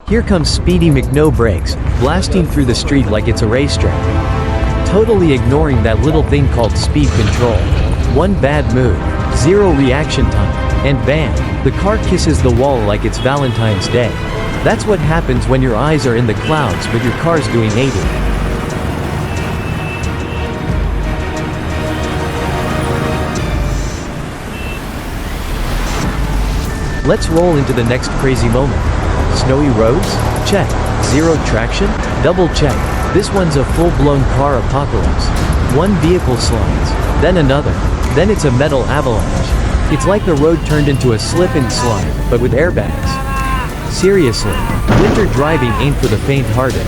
Here comes Speedy McNo brakes, blasting through the street like it's a racetrack. Totally ignoring that little thing called speed control. One bad move, zero reaction time, and bam, the car kisses the wall like it's Valentine's Day. That's what happens when your eyes are in the clouds but your car's doing 80. Let's roll into the next crazy moment. Snowy roads? Check. Zero traction? Double check. This one's a full-blown car apocalypse. One vehicle slides, then another, then it's a metal avalanche. It's like the road turned into a slip and slide, but with airbags. Seriously, winter driving ain't for the faint-hearted.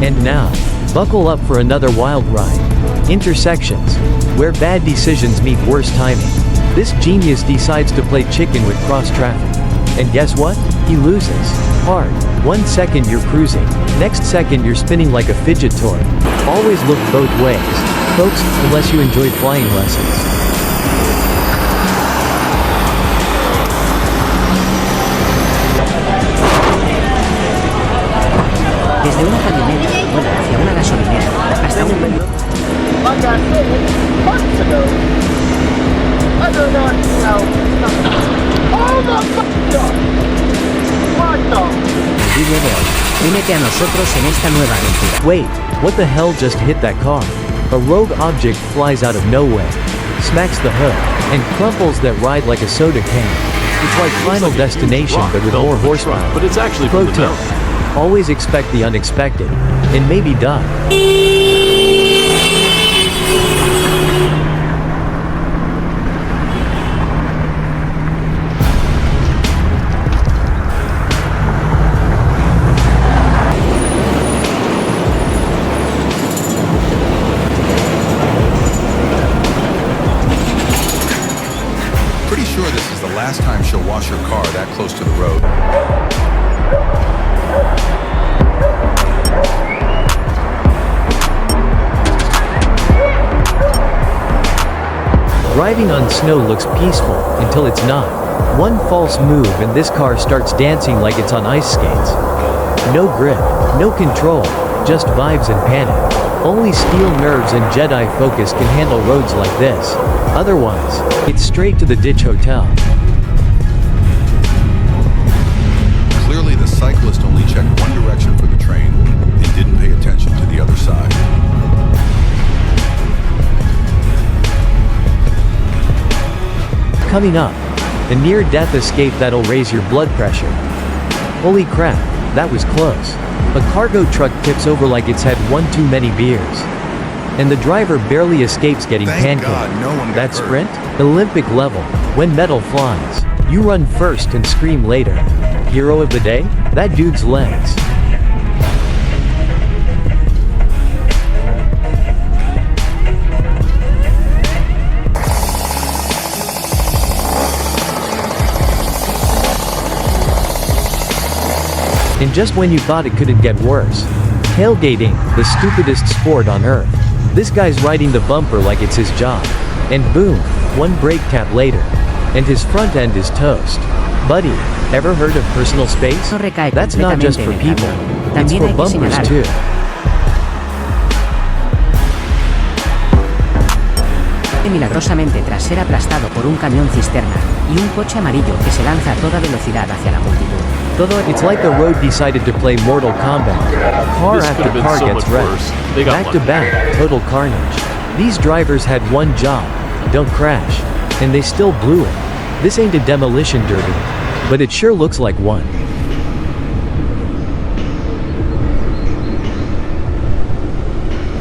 And now, buckle up for another wild ride. Intersections, where bad decisions meet worse timing. This genius decides to play chicken with cross-traffic. And guess what? He loses. Hard. 1 second you're cruising, next second you're spinning like a fidget toy. Always look both ways, folks, unless you enjoy flying lessons. Desde una camioneta que vuela hacia una gasolinera hasta un... Like I said months ago, I do not know. Oh my God! What the? El vídeo de hoy. Únete a nosotros en esta nueva aventura. Wait, what the hell just hit that car? A rogue object flies out of nowhere, smacks the hood, and crumples that ride like a soda can. It's like Final Destination but with more horsepower. But it's actually Pro from the tip, mountain. always expect the unexpected, and maybe duck. Pretty sure this is the last time she'll wash her car that close to the road. Driving on snow looks peaceful, until it's not. One false move and this car starts dancing like it's on ice skates. No grip, no control, just vibes and panic. Only steel nerves and Jedi focus can handle roads like this. Otherwise, it's straight to the ditch hotel. Clearly the cyclist only checked one direction for the train and didn't pay attention to the other side. Coming up, a near-death escape that'll raise your blood pressure. Holy crap, that was close. A cargo truck tips over like it's had one too many beers. And the driver barely escapes getting Thank pancaked. God no one got That hurt. sprint? Olympic level. When metal flies, you run first and scream later. Hero of the day? That dude's legs. And just when you thought it couldn't get worse. Tailgating, the stupidest sport on earth. This guy's riding the bumper like it's his job. And boom, one brake tap later. And his front end is toast. Buddy, ever heard of personal space? No recae That's not just for completamente en el people. camión. It's También for hay que bumpers señalar. too. Milagrosamente tras ser aplastado por un camión cisterna y un coche amarillo que se lanza a toda velocidad hacia la multitud. Todo It's like the road decided to play Mortal Kombat. Car This after could've been car so gets much wrecked. worse. They got Back to lucky. back, total carnage. These drivers had one job, don't crash. And they still blew it. This ain't a demolition derby. But it sure looks like one.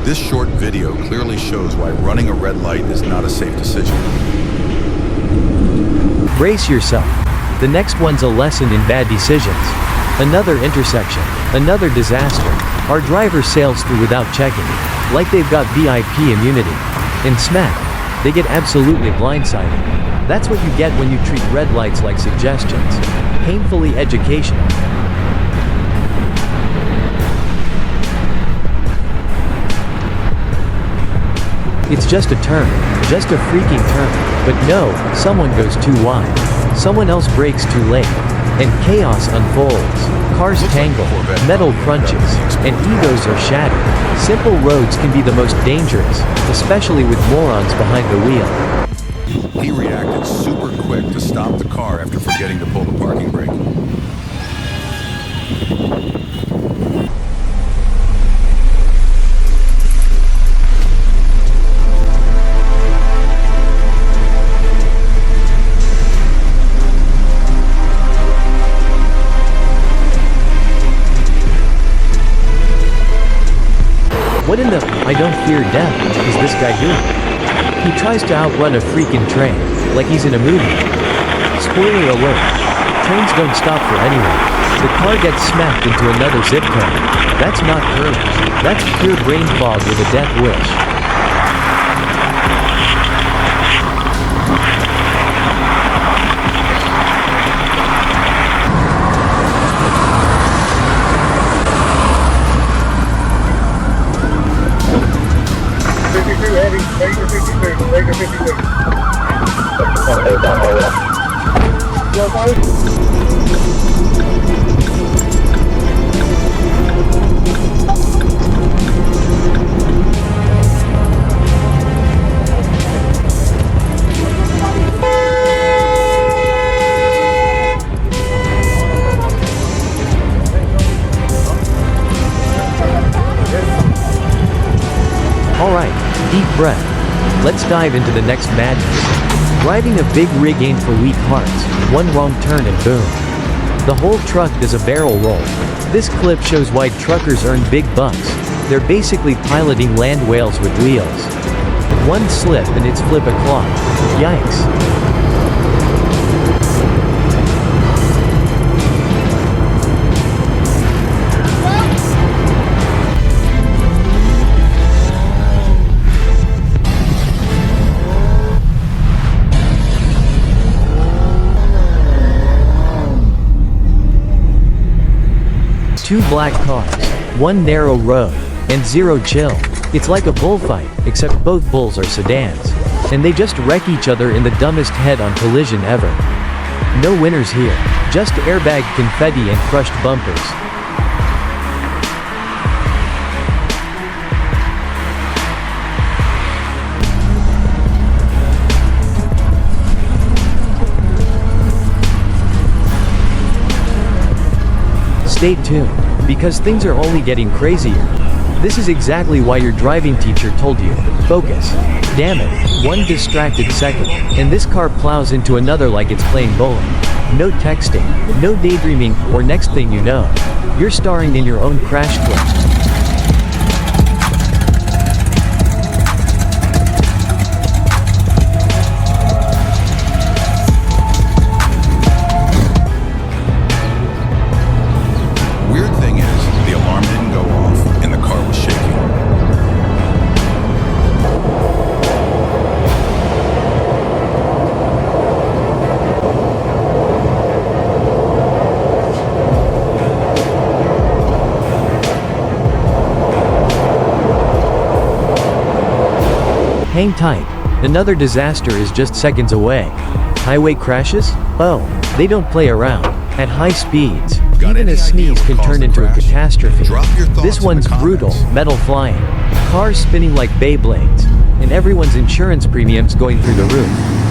This short video clearly shows why running a red light is not a safe decision. Brace yourself. The next one's a lesson in bad decisions. Another intersection, another disaster. Our driver sails through without checking. Like they've got VIP immunity. And smack, they get absolutely blindsided. That's what you get when you treat red lights like suggestions. Painfully educational. It's just a turn, just a freaking turn. But no, someone goes too wide. Someone else brakes too late. and chaos unfolds. Cars tangle, metal crunches, and egos are shattered. Simple roads can be the most dangerous, especially with morons behind the wheel. He reacted super quick to stop the car after forgetting to pull the parking brake. What in the I don't fear death is this guy doing? He tries to outrun a freaking train, like he's in a movie. Spoiler alert, trains don't stop for anyone. The car gets smacked into another zip code. That's not courage, that's pure brain fog with a death wish. Alright, deep breath. Let's dive into the next madness. Driving a big rig ain't for weak hearts. One wrong turn and boom. The whole truck does a barrel roll. This clip shows why truckers earn big bucks. They're basically piloting land whales with wheels. One slip and it's flip o'clock. Yikes. Two black cars, one narrow road, and zero chill. It's like a bullfight, except both bulls are sedans. And they just wreck each other in the dumbest head-on collision ever. No winners here, just airbag confetti and crushed bumpers. Stay tuned, because things are only getting crazier. This is exactly why your driving teacher told you, focus. Damn it, one distracted second, and this car plows into another like it's playing bowling. No texting, no daydreaming, or next thing you know, you're starring in your own crash clip. Hang tight, another disaster is just seconds away. Highway crashes? Oh, they don't play around. At high speeds, even a sneeze can turn into a catastrophe. This one's brutal, metal flying, cars spinning like Beyblades, and everyone's insurance premiums going through the roof.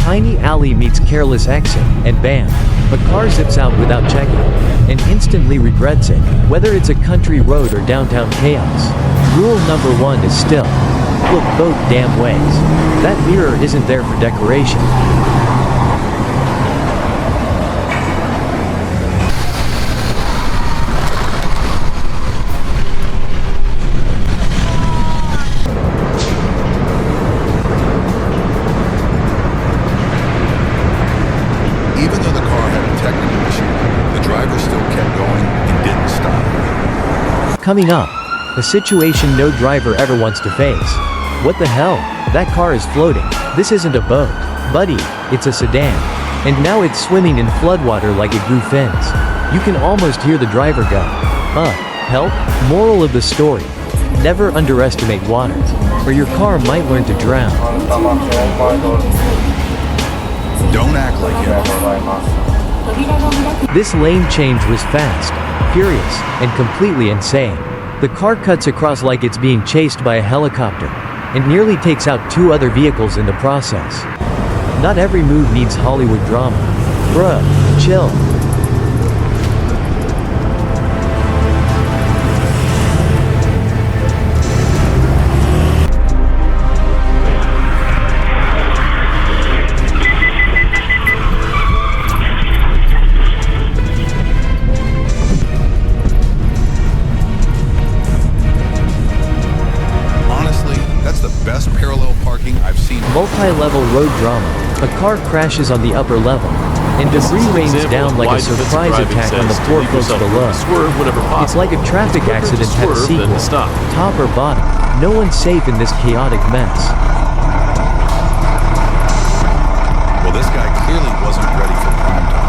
Tiny alley meets careless exit, and bam, a car zips out without checking, and instantly regrets it, whether it's a country road or downtown chaos. Rule number 1 is still, look both damn ways. That mirror isn't there for decoration. Coming up, A situation no driver ever wants to face. What the hell? That car is floating. This isn't a boat. Buddy, it's a sedan. And now it's swimming in floodwater like it grew fins. You can almost hear the driver go, help? Moral of the story. Never underestimate water, or your car might learn to drown. Don't act like him. This lane change was fast, furious, and completely insane. The car cuts across like it's being chased by a helicopter, and nearly takes out 2 other vehicles in the process. Not every move needs Hollywood drama. Bruh, chill. Best parallel parking I've seen. Multi-level road drama. A car crashes on the upper level, and debris rains down like a surprise attack on the poor folks below. It's like a traffic accident had a sequel. Top or bottom, no one's safe in this chaotic mess. Well, this guy clearly wasn't ready for prime time.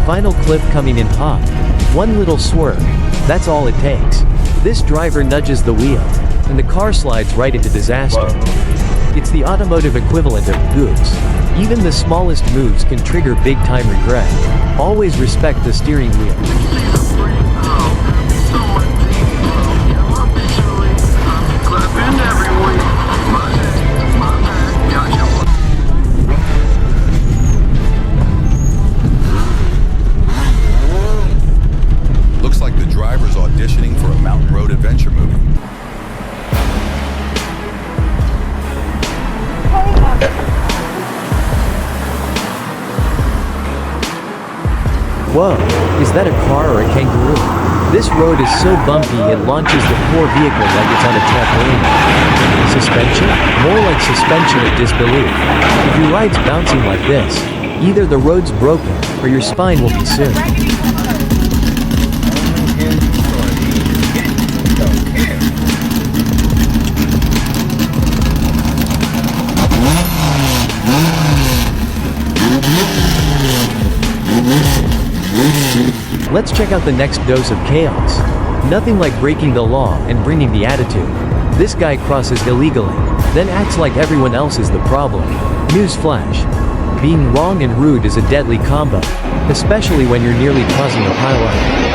Final clip coming in hot. One little swerve. That's all it takes. This driver nudges the wheel, and the car slides right into disaster. It's the automotive equivalent of oops. Even the smallest moves can trigger big-time regret. Always respect the steering wheel. Looks like the driver's auditioning for a mountain road adventure movie. Whoa, is that a car or a kangaroo? This road is so bumpy it launches the poor vehicle like it's on a trampoline. Suspension? More like suspension of disbelief. If your ride's bouncing like this, either the road's broken, or your spine will be soon. Let's check out the next dose of chaos. Nothing like breaking the law and bringing the attitude. This guy crosses illegally, then acts like everyone else is the problem. Newsflash. Being wrong and rude is a deadly combo, especially when you're nearly causing a pileup.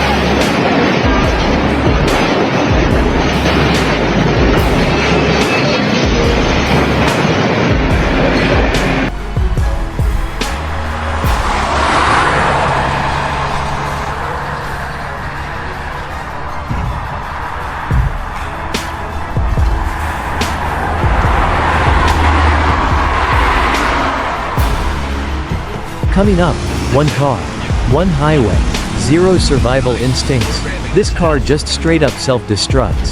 Coming up, one car, one highway, zero survival instincts. This car just straight up self-destructs.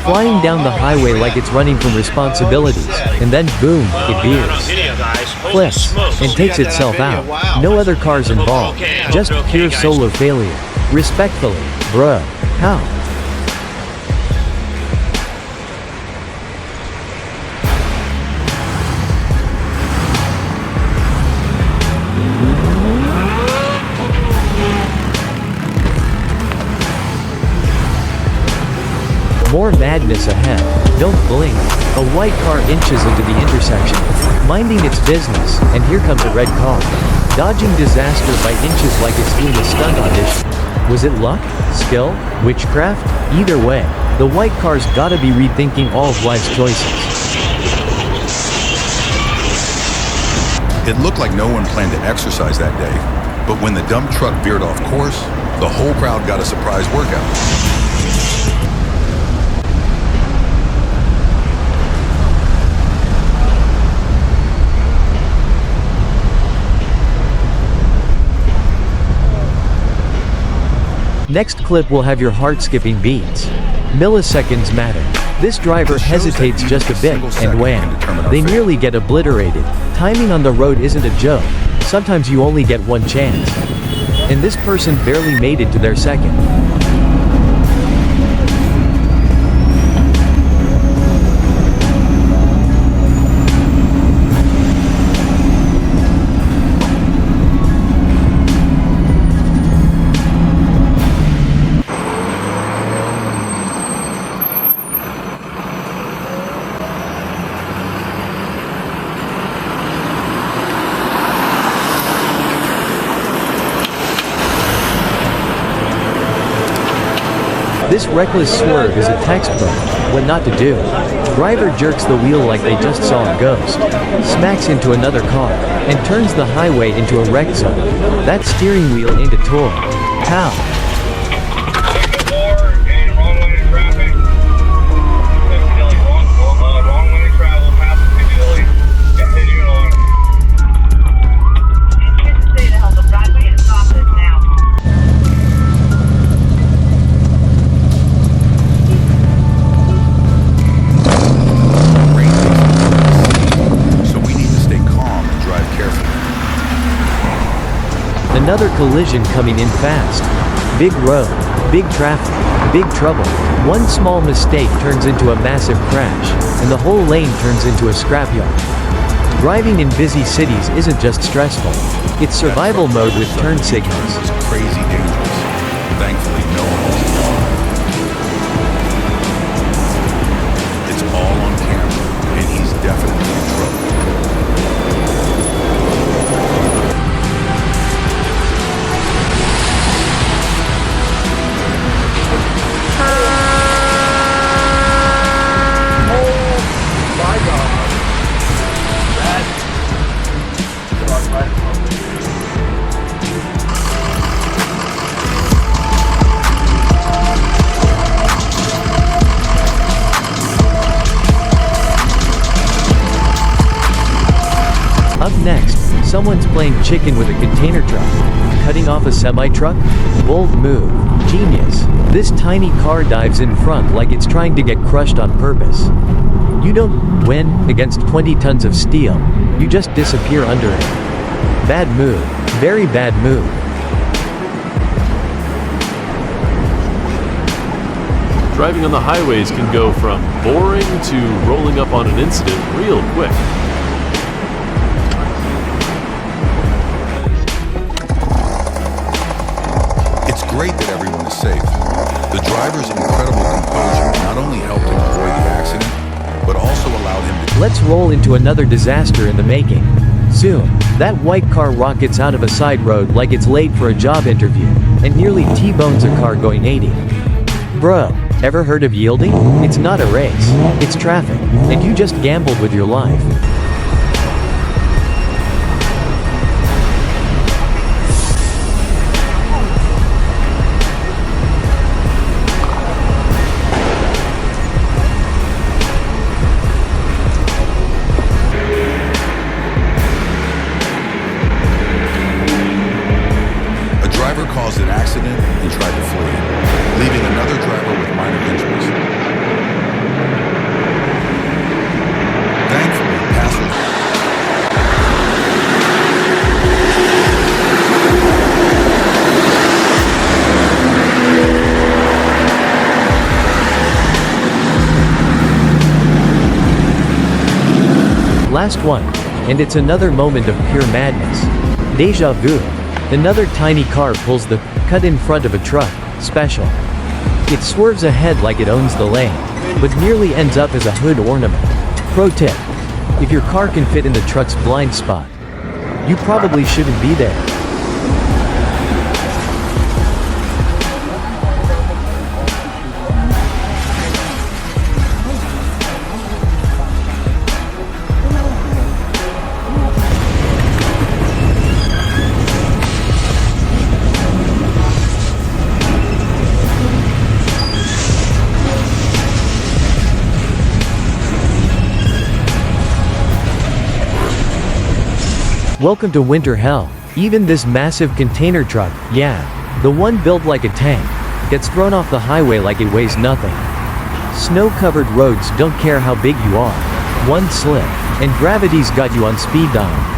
Flying down the highway like it's running from responsibilities, and then boom, it veers, flips, and takes itself out. No other cars involved, just pure solo failure. Respectfully, bruh, how? More madness ahead. Don't blink. A white car inches into the intersection, minding its business, and here comes a red car. Dodging disaster by inches like it's doing a stunt audition. Was it luck? Skill? Witchcraft? Either way, the white car's gotta be rethinking all of life's choices. It looked like no one planned to exercise that day. But when the dump truck veered off course, the whole crowd got a surprise workout. Next clip will have your heart skipping beats. Milliseconds matter. This driver hesitates just a bit, and wham! They nearly get obliterated. Timing on the road isn't a joke. Sometimes you only get one chance. And this person barely made it to their second. This reckless swerve is a textbook, what not to do. Driver jerks the wheel like they just saw a ghost, smacks into another car, and turns the highway into a wreck zone. That steering wheel ain't a toy. How? Another collision coming in fast. Big road, big traffic, big trouble. One small mistake turns into a massive crash, and the whole lane turns into a scrapyard. Driving in busy cities isn't just stressful. It's survival mode with turn signals. It's crazy dangerous. Thankfully, no one was involved. It's all on camera, and he's definitely in trouble. Up next, someone's playing chicken with a container truck. Cutting off a semi-truck? Bold move. Genius. This tiny car dives in front like it's trying to get crushed on purpose. You don't win against 20 tons of steel. You just disappear under it. Bad move. Very bad move. Driving on the highways can go from boring to rolling up on an incident real quick. Great that everyone is safe. The driver's incredible composure not only helped him avoid the accident, but also allowed him to... Let's roll into another disaster in the making. Soon, that white car rockets out of a side road like it's late for a job interview, and nearly T-bones a car going 80. Bro, ever heard of yielding? It's not a race. It's traffic, and you just gambled with your life. Caused an accident and tried to flee, leaving another driver with minor injuries. Thankfully, passengers... Last one, and it's another moment of pure madness. Deja vu. Another tiny car pulls the cut in front of a truck, special. It swerves ahead like it owns the lane, but nearly ends up as a hood ornament. Pro tip: if your car can fit in the truck's blind spot, you probably shouldn't be there. Welcome to winter hell. Even this massive container truck, yeah, the one built like a tank, gets thrown off the highway like it weighs nothing. Snow-covered roads don't care how big you are. One slip, and gravity's got you on speed dial.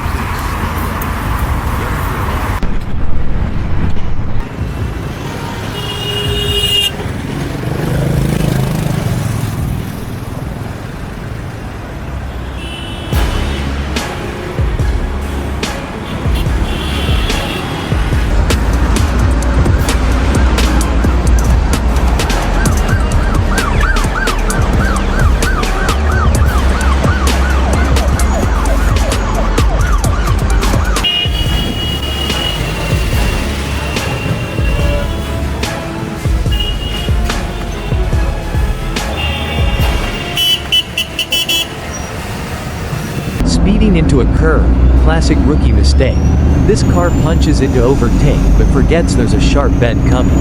Speeding into a curb, classic rookie mistake. This car punches it to overtake but forgets there's a sharp bend coming.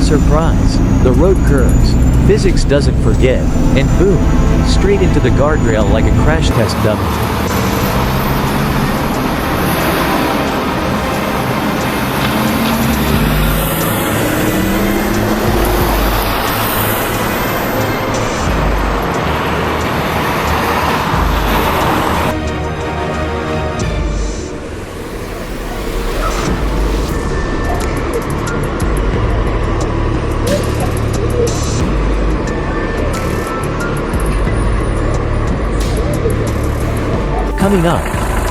Surprise! The road curves. Physics doesn't forgive, and boom! Straight into the guardrail like a crash test dummy. Coming up,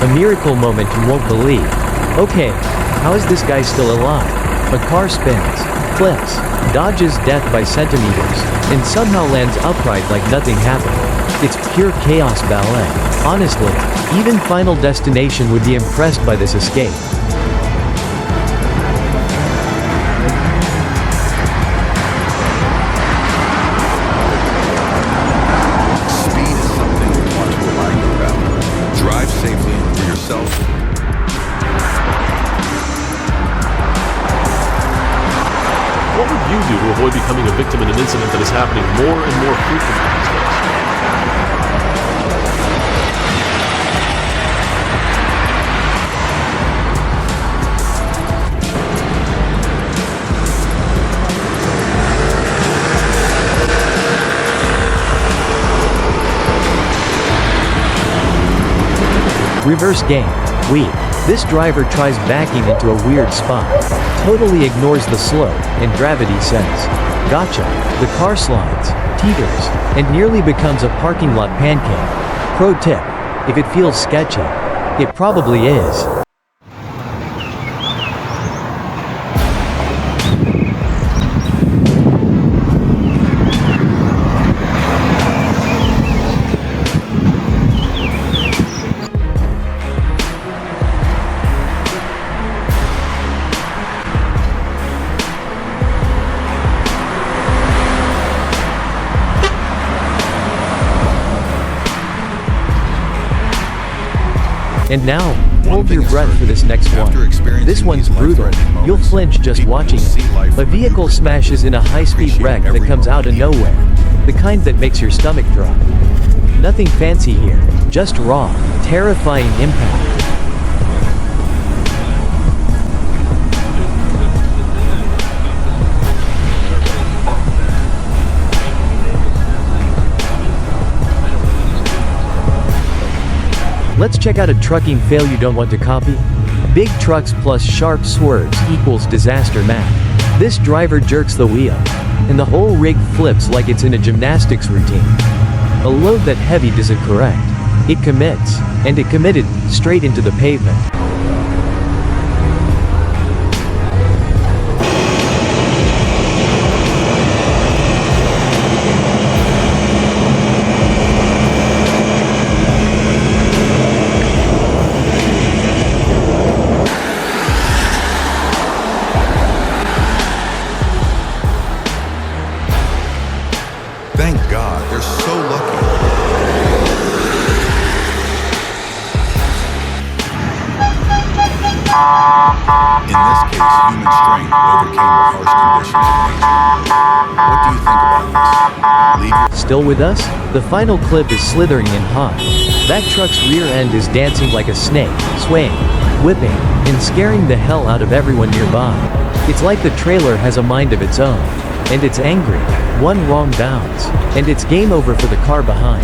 a miracle moment you won't believe. Okay, how is this guy still alive? A car spins, flips, dodges death by centimeters, and somehow lands upright like nothing happened. It's pure chaos ballet. Honestly, even Final Destination would be impressed by this escape. Speed is something we want to remind you about. Drive safely and for yourself. What would you do to avoid becoming a victim in an incident that is happening more and more frequently these days? Reverse game. This driver tries backing into a weird spot. Totally ignores the slope, and gravity says, gotcha. The car slides, teeters, and nearly becomes a parking lot pancake. Pro tip. If it feels sketchy, it probably is. And now, hold your breath for this next one. This one's brutal. You'll flinch just watching it. A vehicle smashes in a high-speed wreck that comes out of nowhere. The kind that makes your stomach drop. Nothing fancy here, just raw, terrifying impact. Let's check out a trucking fail you don't want to copy. Big trucks plus sharp swerves equals disaster math. This driver jerks the wheel, and the whole rig flips like it's in a gymnastics routine. A load that heavy doesn't correct. It commits, and it committed, straight into the pavement. Thank God, they're so lucky. In this case, human strength overcame the harsh conditions of nature. What do you think about this? Leave your Still with us? The final clip is slithering in hot. That truck's rear end is dancing like a snake, swaying, whipping, and scaring the hell out of everyone nearby. It's like the trailer has a mind of its own. And it's angry. One wrong bounce, and it's game over for the car behind.